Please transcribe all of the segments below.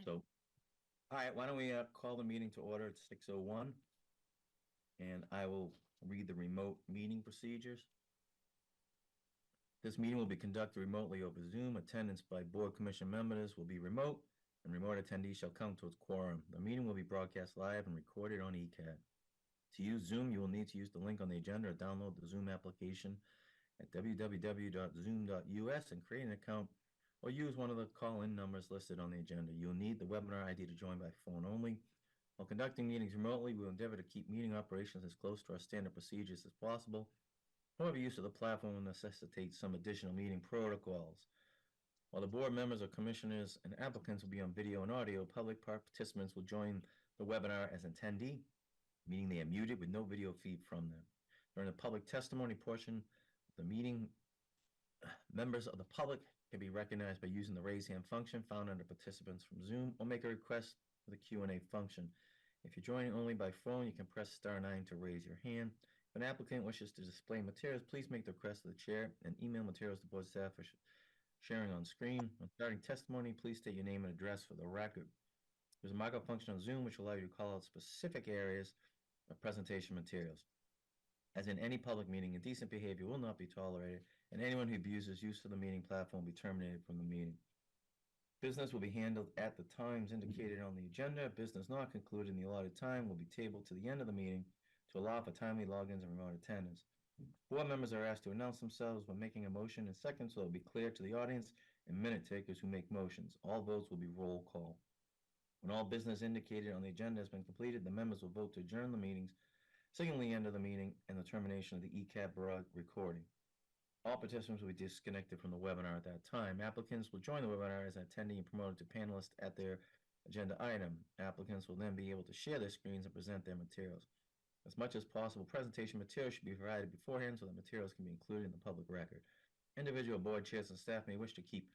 So, all right, why don't we call the meeting to order at 6:01, and I will read the remote meeting procedures. This meeting will be conducted remotely over Zoom. Attendance by board commission members will be remote, and remote attendees shall count towards quorum. The meeting will be broadcast live and recorded on ECAD. To use Zoom, you will need to use the link on the agenda or download the Zoom application at www.zoom.us and create an account, or use one of the call-in numbers listed on the agenda. You'll need the webinar ID to join by phone only. While conducting meetings remotely, we will endeavor to keep meeting operations as close to our standard procedures as possible. However, use of the platform will necessitate some additional meeting protocols. While the board members or commissioners and applicants will be on video and audio, public participants will join the webinar as attendee, meaning they are muted with no video feed from them. During the public testimony portion of the meeting, members of the public can be recognized by using the raise hand function found under participants from Zoom, or make a request for the Q&A function. If you're joining only by phone, you can press *9 to raise your hand. If an applicant wishes to display materials, please make the request to the chair and email materials to board staff for sharing on screen. When starting testimony, please state your name and address for the record. There's a markup function on Zoom which will allow you to call out specific areas of presentation materials. As in any public meeting, indecent behavior will not be tolerated, and anyone who abuses use of the meeting platform will be terminated from the meeting. Business will be handled at the times indicated on the agenda. Business not concluded in the allotted time will be tabled to the end of the meeting to allow for timely logins and remote attendance. Board members are asked to announce themselves when making a motion in seconds, so it will be clear to the audience and minute takers who make motions. All votes will be roll call. When all business indicated on the agenda has been completed, the members will vote to adjourn the meetings, signaling the end of the meeting and the termination of the ECAD broad recording. All participants will be disconnected from the webinar at that time. Applicants will join the webinar as an attendee and promoted to panelist at their agenda item. Applicants will then be able to share their screens and present their materials. As much as possible, presentation materials should be provided beforehand so that materials can be included in the public record. Individual board chairs and staff may wish to keep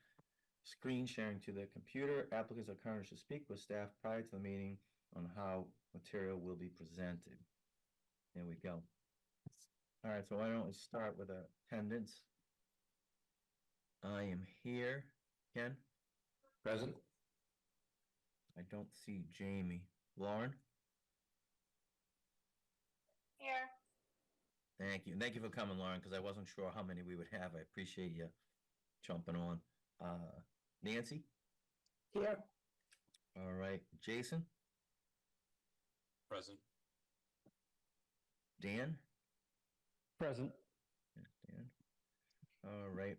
screen sharing to their computer. Applicants are encouraged to speak with staff prior to the meeting on how material will be presented. There we go. All right, so why don't we start with attendance? I am here. Ken? Present. I don't see Jamie. Lauren? Here. Thank you. And thank you for coming, Lauren, because I wasn't sure how many we would have. I appreciate you jumping on. Nancy? Here. All right. Jason? Present. Dan? Present. Yes, Dan. All right.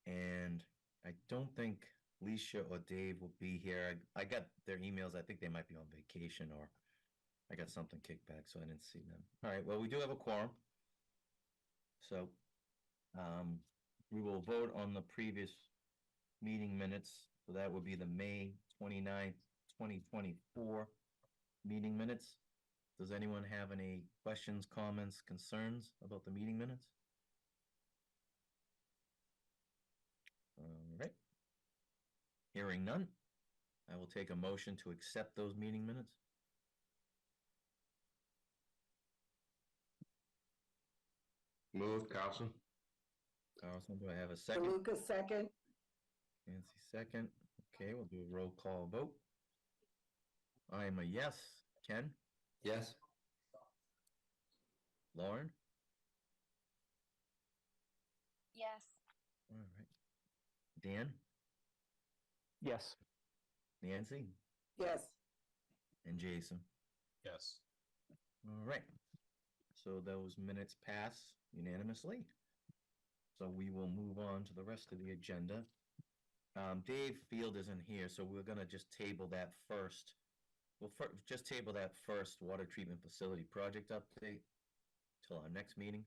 And I don't think Leisha or Dave will be here. I got their emails. I think they might be on vacation, or I got something kicked back, so I didn't see them. All right. Well, we do have a quorum. So we will vote on the previous meeting minutes. So that would be the May 29th, 2024 meeting minutes. Does anyone have any questions, comments, concerns about the meeting minutes? All right. Hearing none, I will take a motion to accept those meeting minutes. Moved, Carlson. Carlson, do I have a second? Lucas, second. Nancy, second. Okay, we'll do a roll call vote. I am a yes. Ken? Yes. Lauren? Yes. All right. Dan? Yes. Nancy? Yes. And Jason? Yes. All right. So those minutes pass unanimously. So we will move on to the rest of the agenda. Dave Field isn't here, so we're going to just table that first. We'll just table that first water treatment facility project update till our next meeting.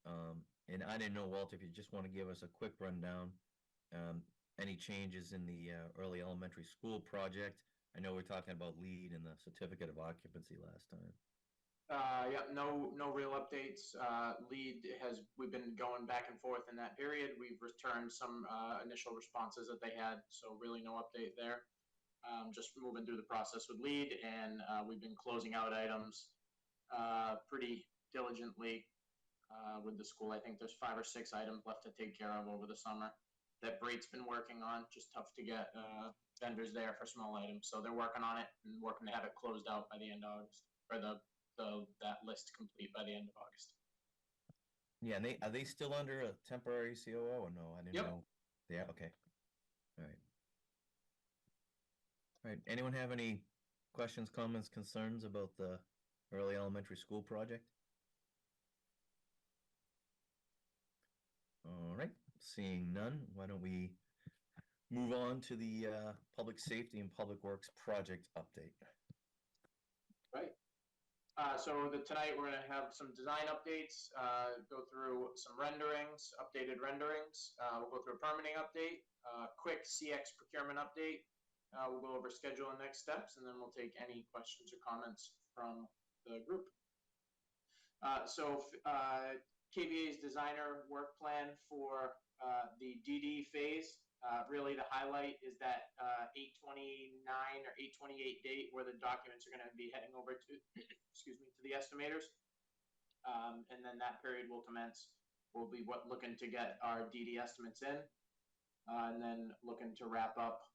And I didn't know, Walter, if you just want to give us a quick rundown. Any changes in the early elementary school project? I know we're talking about lead and the certificate of occupancy last time. Yeah, no real updates. We've been going back and forth in that period. We've returned some initial responses that they had, so really no update there. Just moving through the process with lead, and we've been closing out items pretty diligently with the school. I think there's 5 or 6 items left to take care of over the summer that Brate's been working on. Just tough to get vendors there for small items. So they're working on it and working to have it closed out by the end of August, or that list complete by the end of August. Yeah, and are they still under a temporary COO or no? I didn't Yep. know. Yeah, okay. All right. All right. Anyone have any questions, comments, concerns about the early elementary school project? All right. Seeing none, why don't we move on to the public safety and public works project update? Right. Tonight we're going to have some design updates, go through some renderings, updated renderings. We'll go through a permitting update, quick CX procurement update. We'll go over schedule and next steps, and then we'll take any questions or comments from the group. KVA's designer work plan for the DD phase. Really, the highlight is that 8/29 or 8/28 date where the documents are going to be heading over to, excuse me, to the estimators, and then that period will commence. We'll be looking to get our DD estimates in, and then looking to wrap up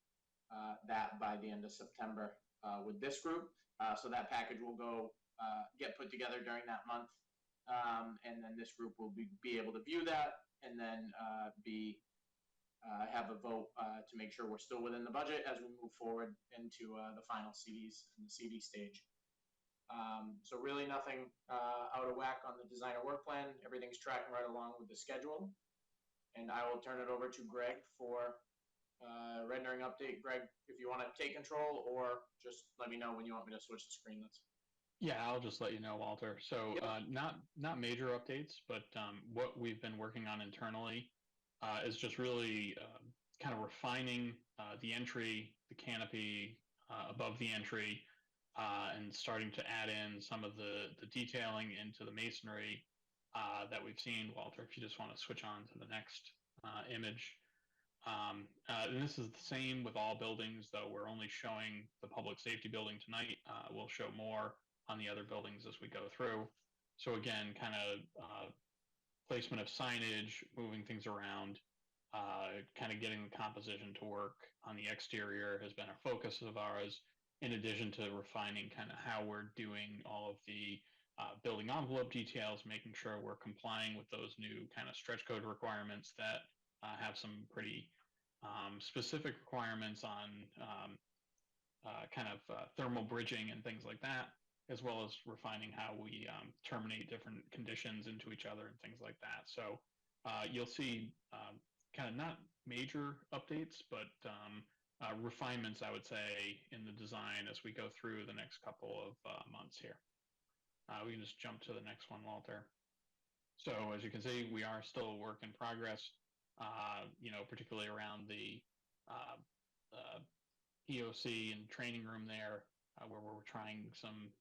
that by the end of September with this group. So that package will go get put together during that month. And then this group will be able to view that and then have a vote to make sure we're still within the budget as we move forward into the final CDs and the CD stage. So really nothing out of whack on the designer work plan. Everything's tracking right along with the schedule. And I will turn it over to Greg for rendering update. Greg, if you want to take control, or just let me know when you want me to switch the screen. Yeah, I'll just let you know, Walter. So Yep. not major updates, but what we've been working on internally is just really kind of refining the entry, the canopy above the entry, and starting to add in some of the detailing into the masonry that we've seen. Walter, if you just want to switch on to the next image. And this is the same with all buildings, though we're only showing the public safety building tonight. We'll show more on the other buildings as we go through. So again, kind of placement of signage, moving things around, kind of getting the composition to work on the exterior has been a focus of ours, in addition to refining kind of how we're doing all of the building envelope details, making sure we're complying with those new kind of stretch code requirements that have some pretty specific requirements on kind of thermal bridging and things like that, as well as refining how we terminate different conditions into each other and things like that. So you'll see kind of not major updates, but refinements, I would say, in the design as we go through the next couple of months here. We can just jump to the next one, Walter. So as you can see, we are still a work in progress, particularly around the EOC and training room there, where we're trying some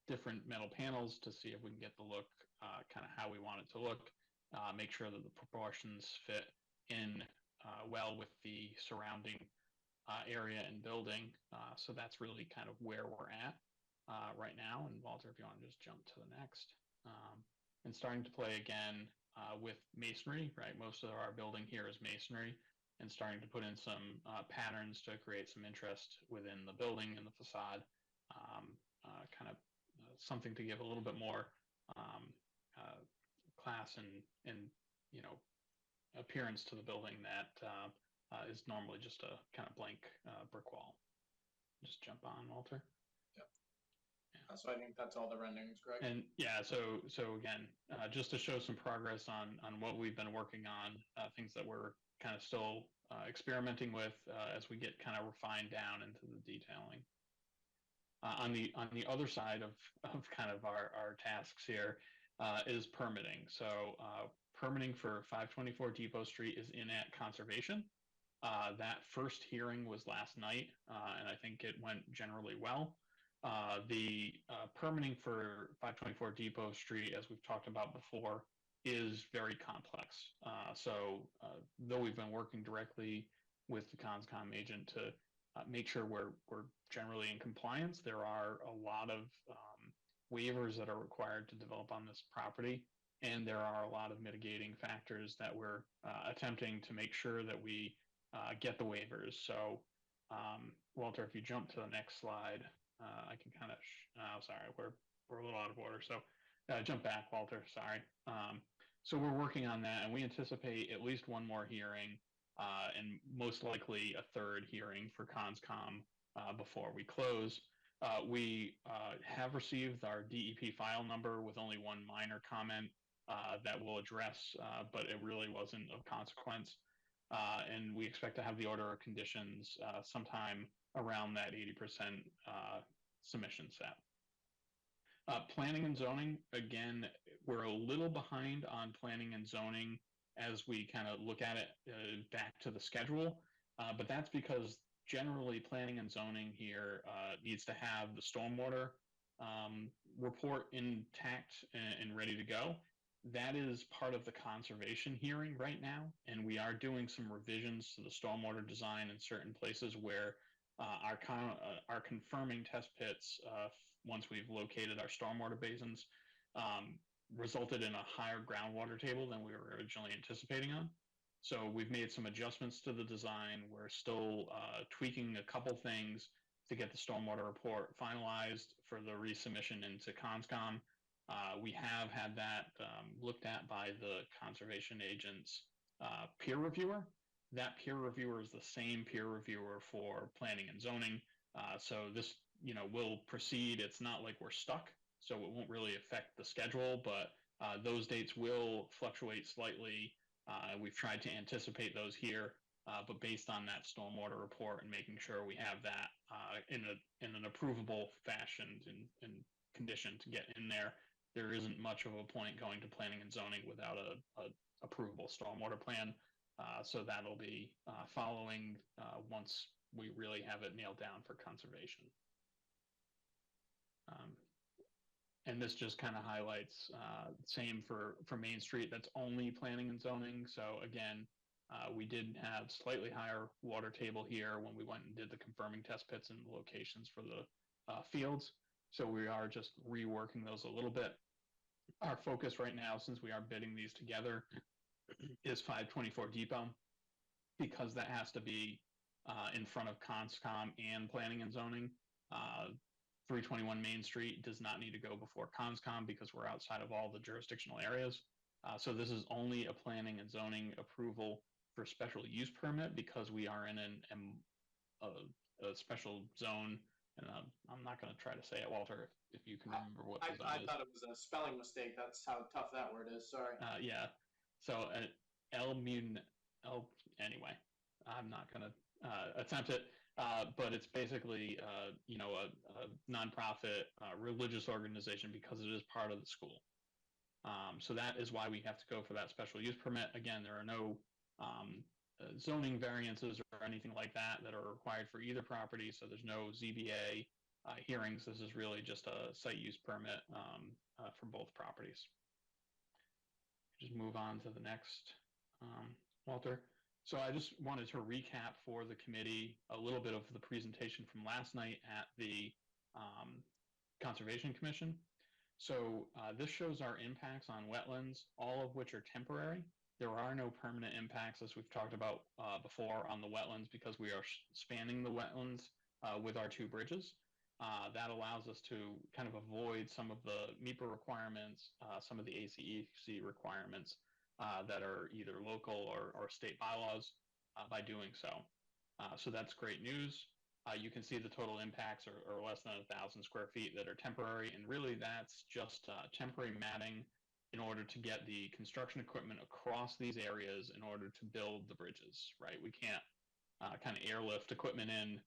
different metal panels to see if we can get the look kind of how we want it to look, make sure that the proportions fit in well with the surrounding area and building. So that's really kind of where we're at right now. And Walter, if you want to just jump to the next. And starting to play again with masonry, right? Most of our building here is masonry, and starting to put in some patterns to create some interest within the building and the facade, kind of something to give a little bit more class and appearance to the building that is normally just a kind of blank brick wall. Just jump on, Walter. So I think that's all the renderings, Greg. And yeah, so again, just to show some progress on what we've been working on, things that we're kind of still experimenting with as we get kind of refined down into the detailing. On the other side of kind of our tasks here is permitting. So permitting for 524 Depot Street is in at conservation. That first hearing was last night, and I think it went generally well. The permitting for 524 Depot Street, as we've talked about before, is very complex. Though we've been working directly with the ConsCom agent to make sure we're generally in compliance, there are a lot of waivers that are required to develop on this property, and there are a lot of mitigating factors that we're attempting to make sure that we get the waivers. So Walter, if you jump to the next slide, I can kind of. Oh, sorry, we're a little out of order. So jump back, Walter. Sorry. So we're working on that, and we anticipate at least one more hearing, and most likely a third hearing for ConsCom before we close. We have received our DEP file number with only one minor comment that we'll address, but it really wasn't of consequence. And we expect to have the order of conditions sometime around that 80% submission set. Planning and zoning, again, we're a little behind on planning and zoning as we kind of look at it back to the schedule, but that's because generally planning and zoning here needs to have the stormwater report intact and ready to go. That is part of the conservation hearing right now, and we are doing some revisions to the stormwater design in certain places where our confirming test pits, once we've located our stormwater basins, resulted in a higher groundwater table than we were originally anticipating on. So we've made some adjustments to the design. We're still tweaking a couple things to get the stormwater report finalized for the resubmission into ConsCom. We have had that looked at by the conservation agent's peer reviewer. That peer reviewer is the same peer reviewer for planning and zoning. So this, will proceed. It's not like we're stuck, so it won't really affect the schedule, but those dates will fluctuate slightly. We've tried to anticipate those here, but based on that stormwater report and making sure we have that in an approvable fashion and condition to get in there, there isn't much of a point going to planning and zoning without a approvable stormwater plan. So that'll be following once we really have it nailed down for conservation. And this just kind of highlights, same for Main Street, that's only planning and zoning. So again, we did have slightly higher water table here when we went and did the confirming test pits and the locations for the fields. So we are just reworking those a little bit. Our focus right now, since we are bidding these together, is 524 Depot, because that has to be in front of ConsCom and planning and zoning. 321 Main Street does not need to go before ConsCom because we're outside of all the jurisdictional areas. So this is only a planning and zoning approval for special use permit because we are in a special zone. And I'm not going to try to say it, Walter, if you can remember what the zone is. I thought it was a spelling mistake. That's how tough that word is. Sorry. Yeah. So anyway, I'm not going to attempt it. But it's basically, a nonprofit religious organization because it is part of the school. So that is why we have to go for that special use permit. Again, there are no zoning variances or anything like that are required for either property. So there's no ZBA hearings. This is really just a site use permit for both properties. Just move on to the next, Walter. So I just wanted to recap for the committee a little bit of the presentation from last night at the Conservation Commission. So this shows our impacts on wetlands, all of which are temporary. There are no permanent impacts, as we've talked about before, on the wetlands because we are spanning the wetlands with our two bridges. That allows us to kind of avoid some of the MEPA requirements, some of the ACEC requirements that are either local or state bylaws by doing so. So that's great news. You can see the total impacts are less than 1,000 square feet that are temporary, and really that's just temporary matting in order to get the construction equipment across these areas in order to build the bridges, right? We can't kind of airlift equipment in,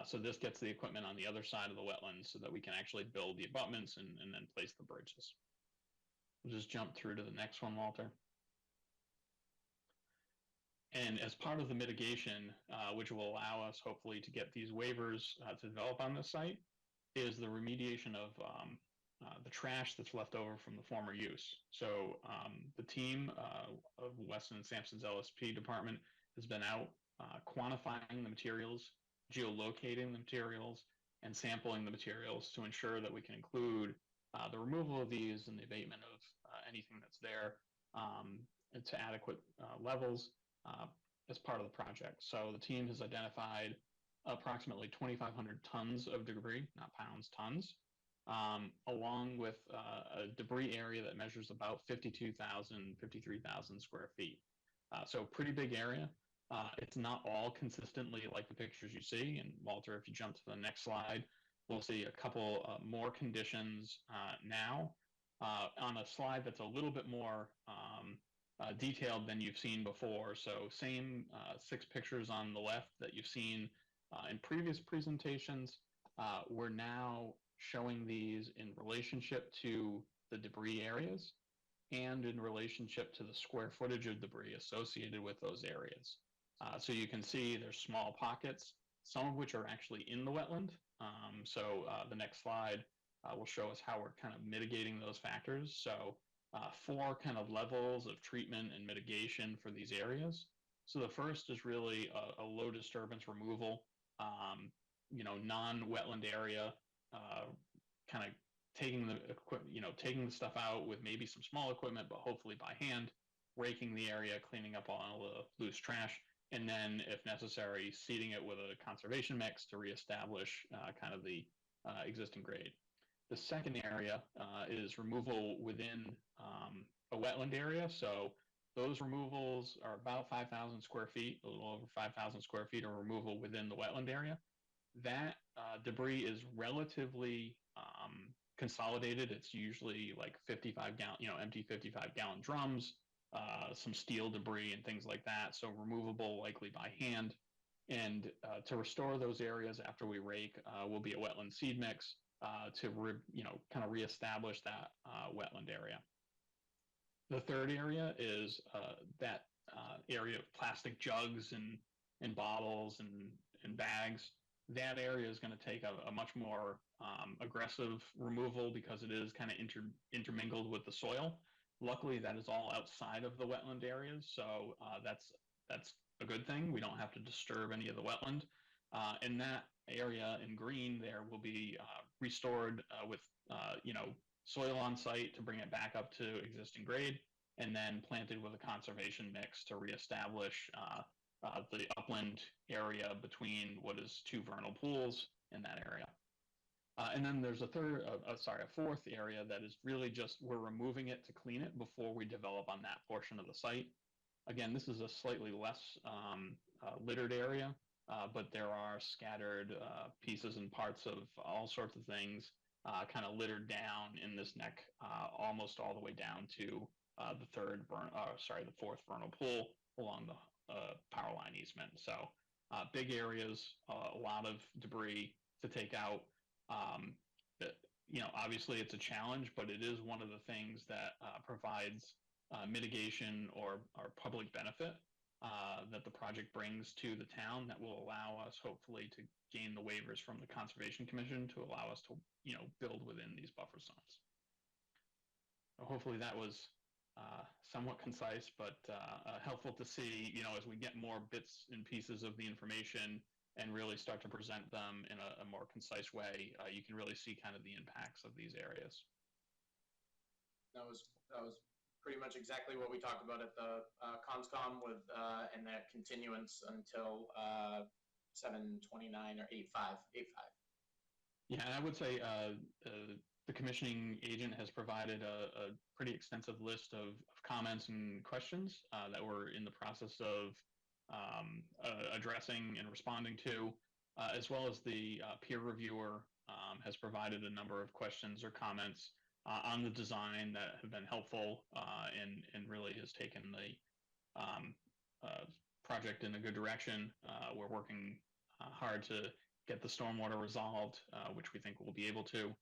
so this gets the equipment on the other side of the wetlands so that we can actually build the abutments and then place the bridges. We'll just jump through to the next one, Walter. And as part of the mitigation, which will allow us hopefully to get these waivers to develop on this site, is the remediation of the trash that's left over from the former use. So the team of Weston and Sampson's LSP department has been out quantifying the materials, geolocating the materials, and sampling the materials to ensure that we can include the removal of these and the abatement of anything that's there to adequate levels as part of the project. So the team has identified approximately 2,500 tons of debris, not pounds, tons, along with a debris area that measures about 53,000 square feet. So pretty big area. It's not all consistently like the pictures you see. And Walter, if you jump to the next slide, we'll see a couple more conditions now on a slide that's a little bit more detailed than you've seen before. So same 6 pictures on the left that you've seen in previous presentations. We're now showing these in relationship to the debris areas and in relationship to the square footage of debris associated with those areas. So you can see there's small pockets, some of which are actually in the wetland. So the next slide will show us how we're kind of mitigating those factors. So 4 kind of levels of treatment and mitigation for these areas. So the first is really a low disturbance removal, non-wetland area, kind of taking the taking the stuff out with maybe some small equipment, but hopefully by hand, raking the area, cleaning up all the loose trash, and then, if necessary, seeding it with a conservation mix to reestablish kind of the existing grade. The second area is removal within a wetland area. So those removals are about 5,000 square feet, a little over 5,000 square feet of removal within the wetland area. That debris is relatively consolidated. It's usually like 55 gallon, empty 55-gallon drums, some steel debris and things like that. So removable likely by hand. And to restore those areas after we rake will be a wetland seed mix to kind of reestablish that wetland area. The third area is that area of plastic jugs and bottles and bags. That area is going to take a much more aggressive removal because it is kind of intermingled with the soil. Luckily, that is all outside of the wetland areas, so that's a good thing. We don't have to disturb any of the wetland. In that area in green, there will be restored with soil on site to bring it back up to existing grade, and then planted with a conservation mix to reestablish the upland area between what is 2 vernal pools in that area. And then there's a fourth area that is really just we're removing it to clean it before we develop on that portion of the site. Again, this is a slightly less littered area, but there are scattered pieces and parts of all sorts of things kind of littered down in this neck, almost all the way down to the 4th vernal pool along the power line easement. So big areas, a lot of debris to take out. Obviously it's a challenge, but it is one of the things that provides mitigation or public benefit that the project brings to the town that will allow us hopefully to gain the waivers from the Conservation Commission to allow us to build within these buffer zones. So hopefully that was somewhat concise, but helpful to see, as we get more bits and pieces of the information and really start to present them in a more concise way, you can really see kind of the impacts of these areas. That was pretty much exactly what we talked about at the ConsCom with and that continuance until 7/29 or 8/5. Yeah, and I would say the commissioning agent has provided a pretty extensive list of comments and questions that we're in the process of addressing and responding to, as well as the peer reviewer has provided a number of questions or comments on the design that have been helpful and really has taken the project in a good direction. We're working hard to get the stormwater resolved, which we think we'll be able to.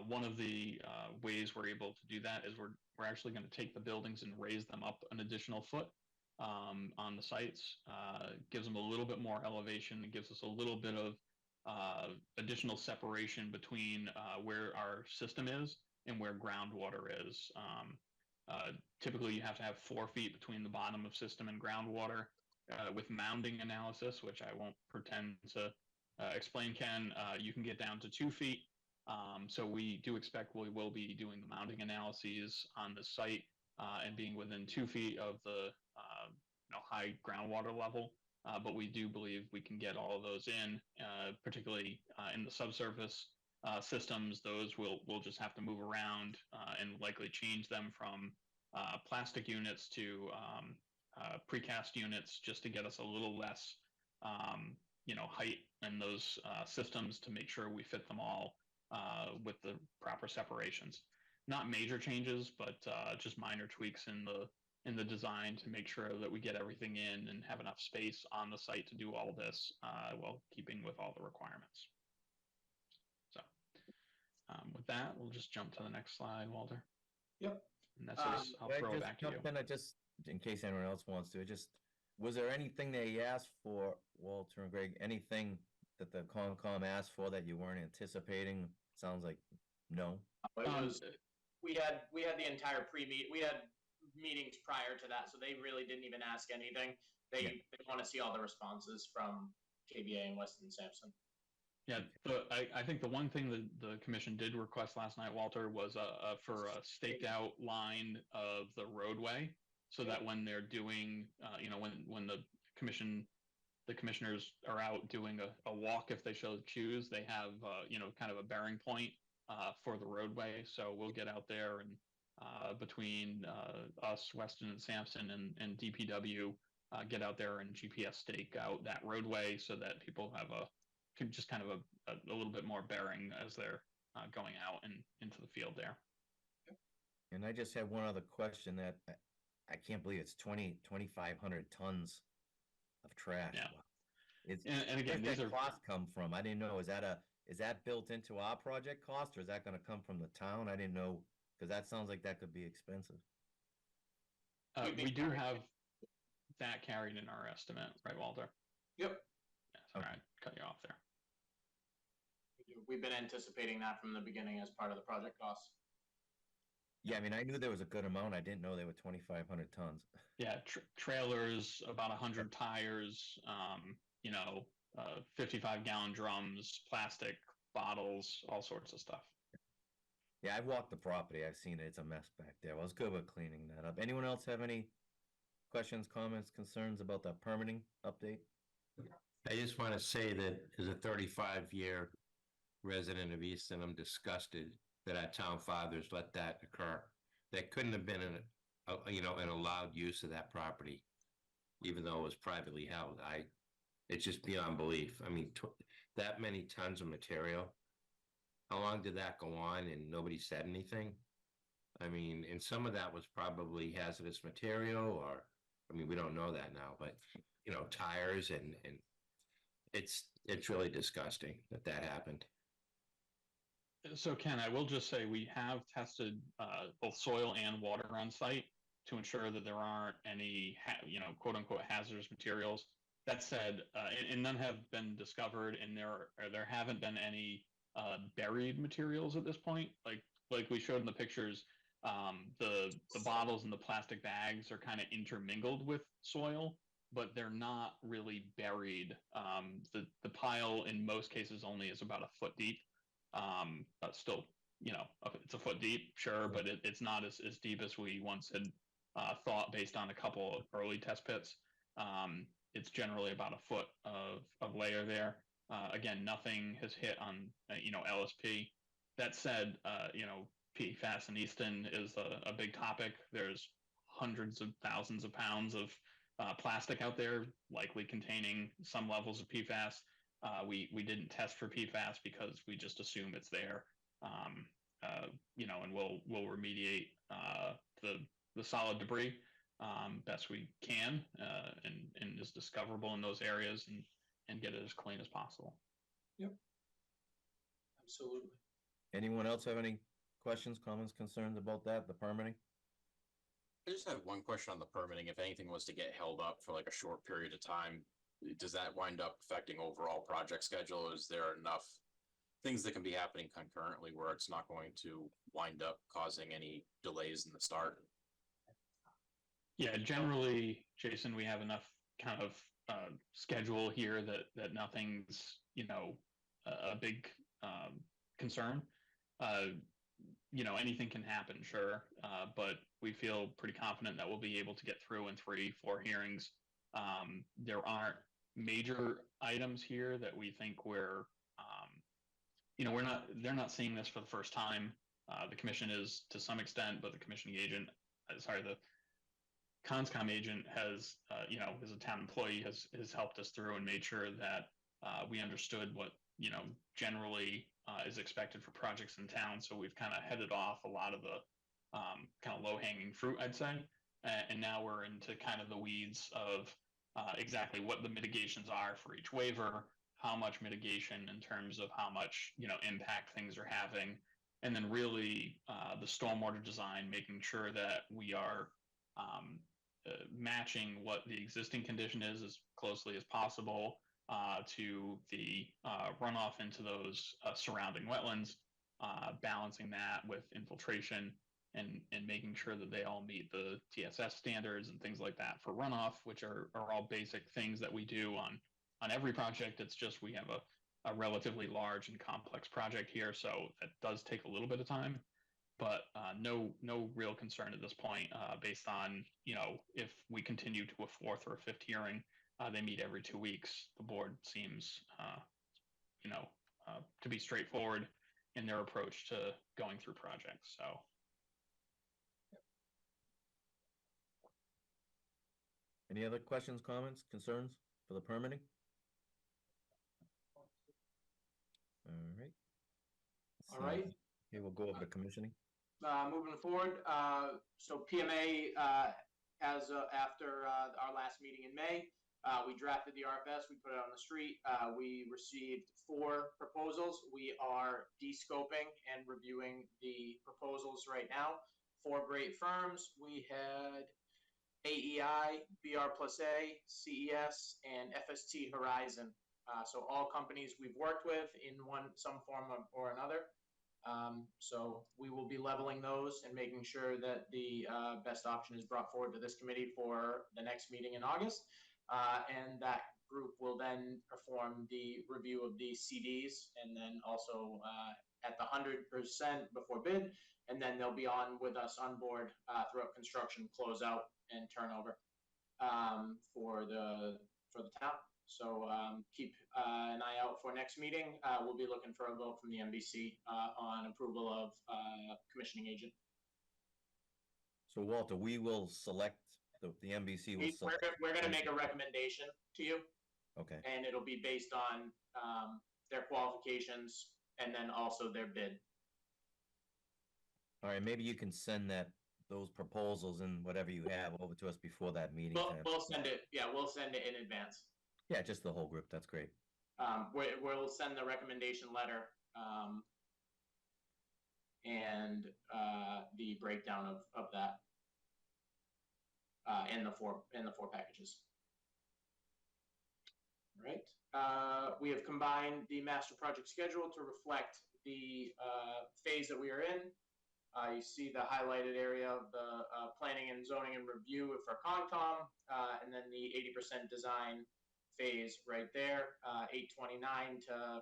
One of the ways we're able to do that is we're actually going to take the buildings and raise them up an additional foot on the sites. Gives them a little bit more elevation. It gives us a little bit of additional separation between where our system is and where groundwater is. Typically, you have to have 4 feet between the bottom of system and groundwater. With mounding analysis, which I won't pretend to explain, Ken, you can get down to 2 feet. So we do expect we will be doing the mounding analyses on the site and being within 2 feet of the high groundwater level. but we do believe we can get all of those in, particularly in the subsurface systems. Those we'll just have to move around and likely change them from plastic units to precast units, just to get us a little less height in those systems, to make sure we fit them all with the proper separations. Not major changes, but just minor tweaks in the design to make sure that we get everything in and have enough space on the site to do all this while keeping with all the requirements. So with that, we'll just jump to the next slide, Walter. Yep. And that's just, I'll throw it back to you. I just, in case anyone else wants to, was there anything they asked for, Walter and Greg, anything that the Concom asked for that you weren't anticipating? Sounds like no. It was, we had the entire we had meetings prior to that, so they really didn't even ask anything. They want to see all the responses from KBA and Weston Sampson. Yeah, I think the one thing that the commission did request last night, Walter, was for a staked out line of the roadway, so that when they're doing, when the commissioners are out doing a walk, if they so choose, they have kind of a bearing point for the roadway. So we'll get out there and between us, Weston and Sampson, and DPW, get out there and GPS stake out that roadway so that people have just kind of a little bit more bearing as they're going out and into the field there. And I just have one other question that I can't believe it's 2,500 tons of trash. Yeah. Wow. And again, where's these that are cost come from? I didn't know. Is that built into our project cost, or is that going to come from the town? I didn't know, because that sounds like that could be expensive. we do have that carried in our estimate, right, Walter? Yep. Yeah, sorry, I cut you off there. We've been anticipating that from the beginning as part of the project costs. Yeah, I mean, I knew there was a good amount. I didn't know they were 2,500 tons. Yeah, trailers, about 100 tires, 55-gallon drums, plastic bottles, all sorts of stuff. Yeah, I've walked the property. I've seen it. It's a mess back there. Well, I was good with cleaning that up. Anyone else have any questions, comments, concerns about the permitting update? I just want to say that as a 35-year resident of Easton, I'm disgusted that our town fathers let that occur. That couldn't have been an allowed use of that property, even though it was privately held. It's just beyond belief. I mean, that many tons of material. How long did that go on and nobody said anything? I mean, and some of that was probably hazardous material, or, I mean, we don't know that now, but, tires and it's really disgusting that happened. So Ken, I will just say we have tested both soil and water on site to ensure that there aren't any, quote unquote hazardous materials. That said, and none have been discovered, and there haven't been any buried materials at this point. Like we showed in the pictures, the bottles and the plastic bags are kind of intermingled with soil, but they're not really buried. The pile in most cases only is about a foot deep. But still, it's a foot deep, sure, but it's not as deep as we once had thought based on a couple of early test pits. It's generally about a foot of layer there. Again, nothing has hit on, LSP. That said, PFAS in Easton is a big topic. There's hundreds of thousands of pounds of plastic out there, likely containing some levels of PFAS. We didn't test for PFAS because we just assume it's there, and we'll remediate the solid debris best we can, and is discoverable in those areas, and get it as clean as possible. Yep. Absolutely. Anyone else have any questions, comments, concerns about that, the permitting? I just have one question on the permitting. If anything was to get held up for like a short period of time, does that wind up affecting overall project schedule? Is there enough things that can be happening concurrently where it's not going to wind up causing any delays in the start? Yeah, generally, Jason, we have enough kind of schedule here that nothing's a big concern. Anything can happen, sure, but we feel pretty confident that we'll be able to get through in 3-4 hearings. There aren't major items here that we think they're not seeing this for the first time. The commission is to some extent, but the commissioning agent, the Conscom agent has, as a town employee, has helped us through and made sure that we understood what, generally is expected for projects in town. So we've kind of headed off a lot of the kind of low-hanging fruit, I'd say. And now we're into kind of the weeds of exactly what the mitigations are for each waiver, how much mitigation in terms of how much, impact things are having, and then really the stormwater design, making sure that we are matching what the existing condition is as closely as possible to the runoff into those surrounding wetlands, balancing that with infiltration and making sure that they all meet the TSS standards and things like that for runoff, which are all basic things that we do on every project. It's just we have a relatively large and complex project here, so that does take a little bit of time. But no real concern at this point, based on, if we continue to a fourth or a fifth hearing, they meet every 2 weeks. The board seems, to be straightforward in their approach to going through projects. So. Any other questions, comments, concerns for the permitting? All right. All right. Okay, we'll go over to commissioning. Moving forward, so PMA, after our last meeting in May, we drafted the RFS, we put it on the street. We received 4 proposals. We are de-scoping and reviewing the proposals right now. 4 great firms. We had AEI, BR+A, CES, and FST Horizon. So all companies we've worked with in some form or another. So we will be leveling those and making sure that the best option is brought forward to this committee for the next meeting in August. And that group will then perform the review of the CDs and then also at the 100% before bid. And then they'll be on with us on board throughout construction, closeout, and turnover for the town. So keep an eye out for next meeting. We'll be looking for a vote from the MBC on approval of commissioning agent. So Walter, we will select, the MBC will select. We're going to make a recommendation to you. Okay. And it'll be based on their qualifications and then also their bid. All right, maybe you can send those proposals and whatever you have over to us before that meeting. We'll send it. Yeah, we'll send it in advance. Yeah, just the whole group. That's great. We'll send the recommendation letter and the breakdown of that in the four packages. All right. We have combined the master project schedule to reflect the phase that we are in. You see the highlighted area of the planning and zoning and review for Concom, and then the 80% design phase right there. 8/29 to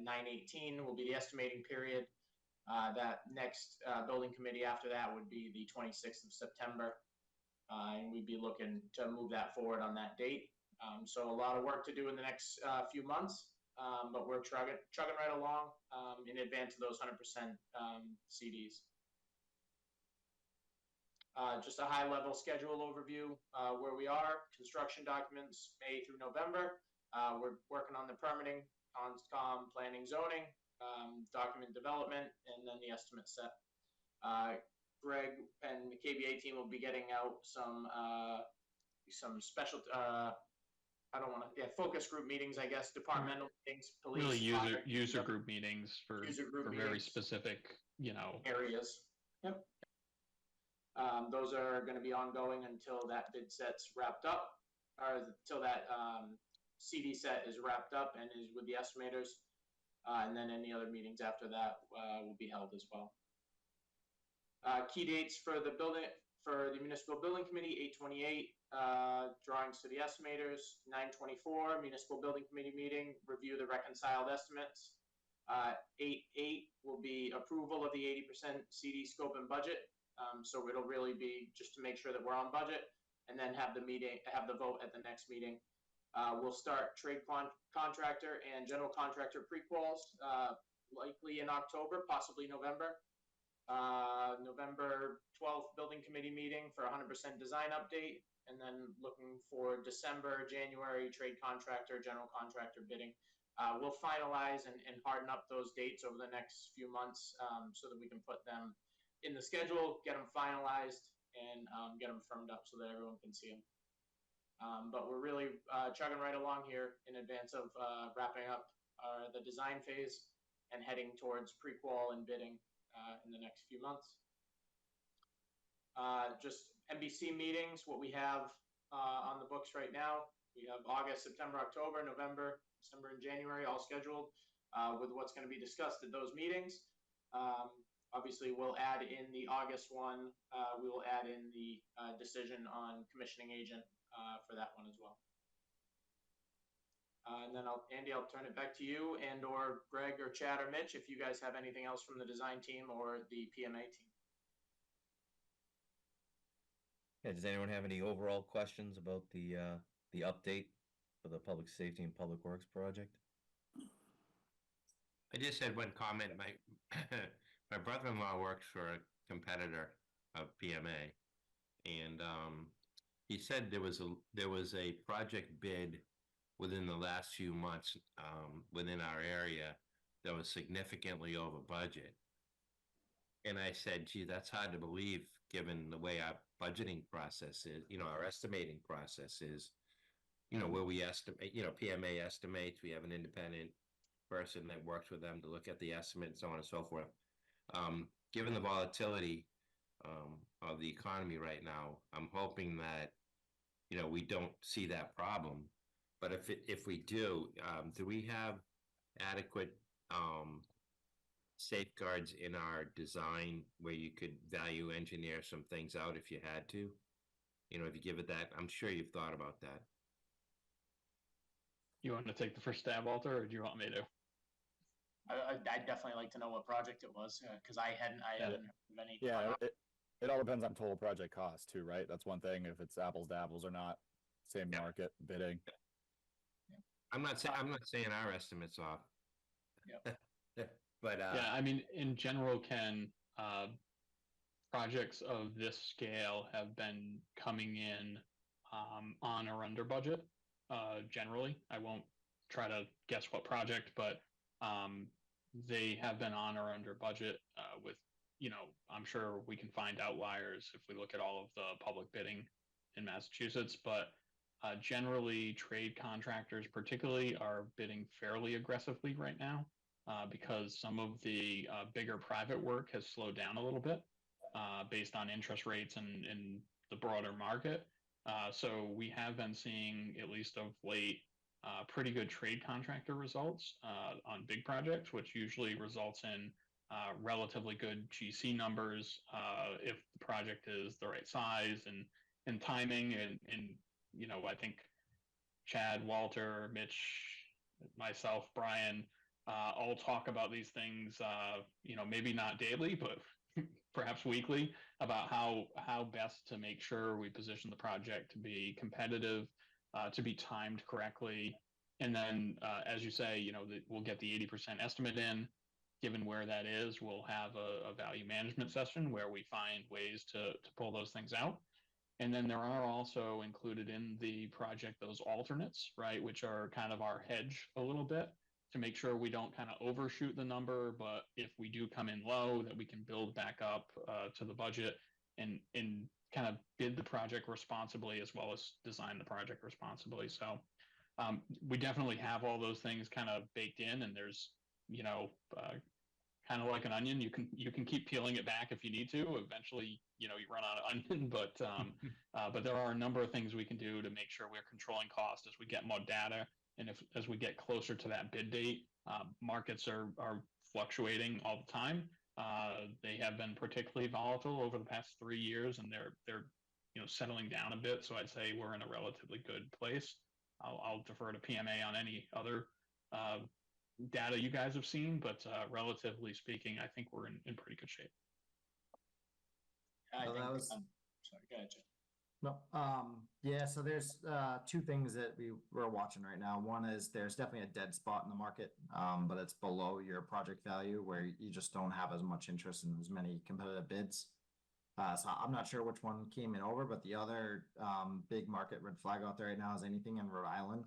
9/18 will be the estimating period. That next building committee after that would be the 26th of September, and we'd be looking to move that forward on that date. So a lot of work to do in the next few months. But we're chugging right along in advance of those 100% CDs. Just a high-level schedule overview where we are. Construction documents May through November. We're working on the permitting, Conscom, planning, zoning, document development, and then the estimate set. Greg and the KBA team will be getting out some special. Focus group meetings, I guess, departmental meetings, police. Really user group meetings for very specific, areas. Yep. Those are going to be ongoing until that bid set's wrapped up, or until that CD set is wrapped up and is with the estimators. And then any other meetings after that will be held as well. Key dates for the Municipal Building Committee, 8/28, drawings to the estimators, 9/24, Municipal Building Committee meeting, review the reconciled estimates. 8/8 will be approval of the 80% CD scope and budget. So it'll really be just to make sure that we're on budget, and then have the vote at the next meeting. We'll start trade contractor and general contractor prequals, likely in October, possibly November. November 12th building committee meeting for 100% design update, and then looking for December, January trade contractor, general contractor bidding. We'll finalize and harden up those dates over the next few months, so that we can put them in the schedule, get them finalized, and get them firmed up so that everyone can see them. But we're really chugging right along here in advance of wrapping up the design phase and heading towards pre-qual and bidding in the next few months. Just MBC meetings, what we have on the books right now. We have August, September, October, November, December, and January all scheduled with what's going to be discussed at those meetings. Obviously, we'll add in the August one. We will add in the decision on commissioning agent for that one as well. And then Andy, I'll turn it back to you, and or Greg or Chad or Mitch if you guys have anything else from the design team or the PMA team. Yeah, does anyone have any overall questions about the update for the public safety and public works project? I just had one comment. My brother-in-law works for a competitor of PMA, and he said there was a project bid within the last few months within our area that was significantly over budget. And I said, gee, that's hard to believe given the way our budgeting process is, our estimating process is, where we estimate, PMA estimates, we have an independent person that works with them to look at the estimate and so on and so forth. Given the volatility of the economy right now, I'm hoping that, we don't see that problem. But if we do we have adequate safeguards in our design where you could value engineer some things out if you had to? If you give it that, I'm sure you've thought about that. You want to take the first stab, Walter, or do you want me to? I'd definitely like to know what project it was, because I haven't heard of any. Yeah, it all depends on total project cost too, right? That's one thing, if it's apples to apples or not, same market bidding. I'm not saying our estimate's off. Yep. But yeah, I mean, in general, Ken, projects of this scale have been coming in on or under budget. Generally, I won't try to guess what project, but they have been on or under budget with, I'm sure we can find outliers if we look at all of the public bidding in Massachusetts, but generally trade contractors particularly are bidding fairly aggressively right now because some of the bigger private work has slowed down a little bit based on interest rates and the broader market. So we have been seeing, at least of late, pretty good trade contractor results on big projects, which usually results in relatively good GC numbers if the project is the right size and timing. And I think Chad, Walter, Mitch, myself, Brian, all talk about these things, maybe not daily, but perhaps weekly, about how best to make sure we position the project to be competitive, to be timed correctly. And then, as you say, we'll get the 80% estimate in. Given where that is, we'll have a value management session where we find ways to pull those things out. And then there are also included in the project those alternates, right, which are kind of our hedge a little bit to make sure we don't kind of overshoot the number, but if we do come in low, that we can build back up to the budget and kind of bid the project responsibly as well as design the project responsibly. So we definitely have all those things kind of baked in, and there's, kind of like an onion, you can keep peeling it back if you need to. Eventually, you run out of onion, but there are a number of things we can do to make sure we're controlling cost as we get more data, and as we get closer to that bid date. Markets are fluctuating all the time. They have been particularly volatile over the past 3 years, and they're settling down a bit. So I'd say we're in a relatively good place. I'll defer to PMA on any other data you guys have seen, but relatively speaking, I think we're in pretty good shape. Sorry, go ahead, Jim. No, yeah, so there's two things that we're watching right now. One is there's definitely a dead spot in the market, but it's below your project value where you just don't have as much interest in as many competitive bids. So I'm not sure which one came in over, but the other big market red flag out there right now is anything in Rhode Island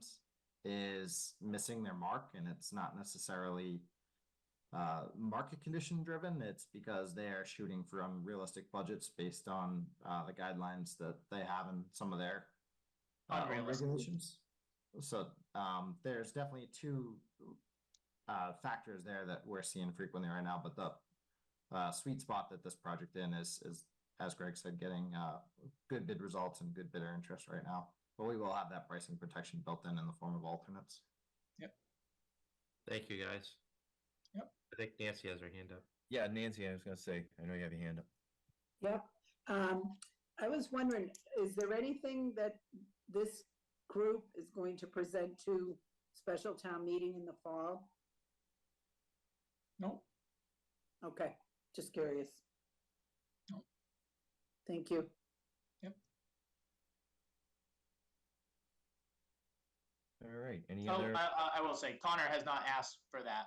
is missing their mark, and it's not necessarily market condition driven. It's because they are shooting for unrealistic budgets based on the guidelines that they have in some of their own Unrealistic. regulations. So there's definitely two factors there that we're seeing frequently right now, but the sweet spot that this project in is as Greg said, getting good bid results and good bidder interest right now. But we will have that pricing protection built in the form of alternates. Thank you, guys. Yep. I think Nancy has her hand up. Yeah, Nancy, I was gonna say, I know you have your hand up. Yep. I was wondering, is there anything that this group is going to present to special town meeting in the fall? No. Okay, just curious. No. Thank you. All right, any Oh, other? I will say Connor has not asked for that.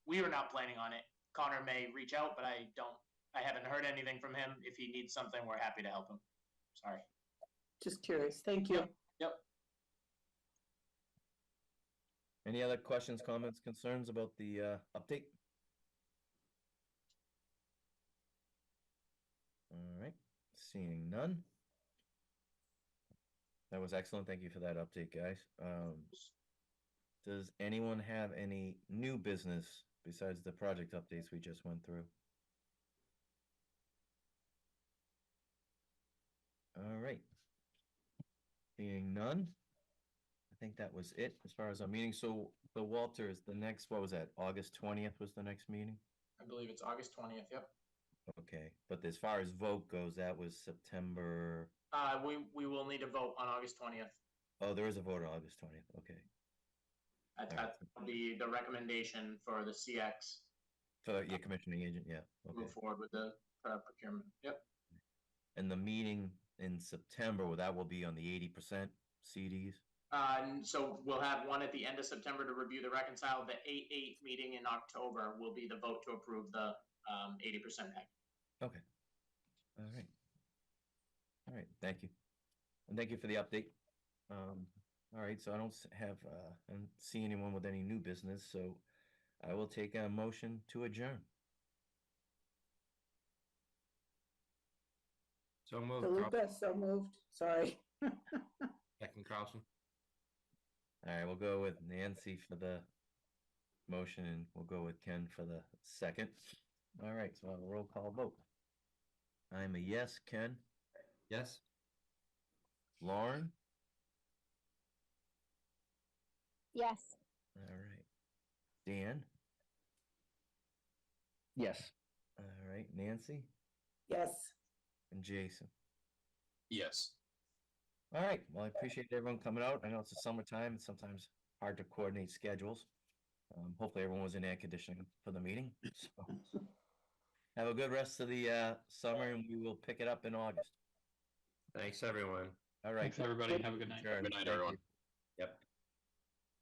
We were not planning on it. Connor may reach out, but I haven't heard anything from him. If he needs something, we're happy to help him. Sorry. Just curious. Thank you. Yep. Any other questions, comments, concerns about the update? All right, seeing none. That was excellent. Thank you for that update, guys. Does anyone have any new business besides the project updates we just went through? All right. Seeing none, I think that was it as far as our meeting. So the Walter is the next, what was that? August 20th was the next meeting? I believe it's August 20th. Yep. Okay, but as far as vote goes, that was September. We will need a vote on August 20th. Oh, there is a vote on August 20th. Okay. That's the recommendation for the CX. For your commissioning agent, yeah. Okay. Move forward with the procurement. Yep. And the meeting in September, well, that will be on the 80% CDs. So we'll have one at the end of September to review the reconcile. The 8/8 meeting in October will be the vote to approve the 80% pack. Okay. All right. All right. Thank you. And thank you for the update. All right. So I don't see anyone with any new business. So I will take a motion to adjourn. So moved. DeLuca, so moved. Sorry. Second, Carlson. All right. We'll go with Nancy for the motion and we'll go with Ken for the second. All right. So I'll have a roll call vote. I'm a yes, Ken. Yes. Lauren? Yes. All right. Dan? Yes. All right. Nancy? Yes. And Jason? Yes. All right. Well, I appreciate everyone coming out. I know it's the summertime. It's sometimes hard to coordinate schedules. Hopefully everyone was in air conditioning for the meeting. So have a good rest of the summer and we will pick it up in August. Thanks, everyone. All right. Thanks, everybody. Have a good night. Sure. Good night, Thank everyone. you.